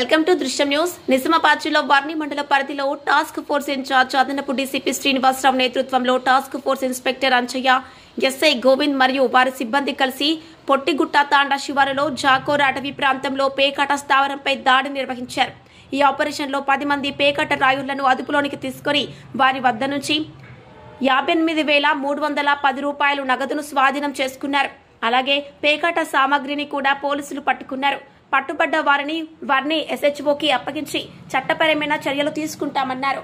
Welcome to దృశ్యం news. Nizamabad జిల్లా వర్ణి మండల పరిధిలో టాస్క్ ఫోర్స్ ఇన్ఛార్జ్ అదనపు డీసీపీ శ్రీనివాసరావు నేతృత్వంలో task force inspector Anchaiah, SI Govind మరియు వారి సిబ్బంది కలిసి పొట్టిగుట్ట తాండా శివారులో జాకోర్ అటవీ ప్రాంతంలో పేకాట స్థావరంపై దాడి నిర్వహించారు. ఈ ఆపరేషన్లో 10 మంది పేకాట రాయుళ్లను అదుపులోనికి తీసుకుని వారి వద్ద నుంచి 58,310 రూపాయలు నగదును స్వాధీనం చేసుకున్నారు. అలాగే పేకాట సామాగ్రిని కూడా పోలీసులు పట్టుకున్నారు. పట్టుబడ్డ వారిని వర్ణి SHOకి అప్పగించి చట్టపరమైన చర్యలు తీసుకుంటామన్నారు.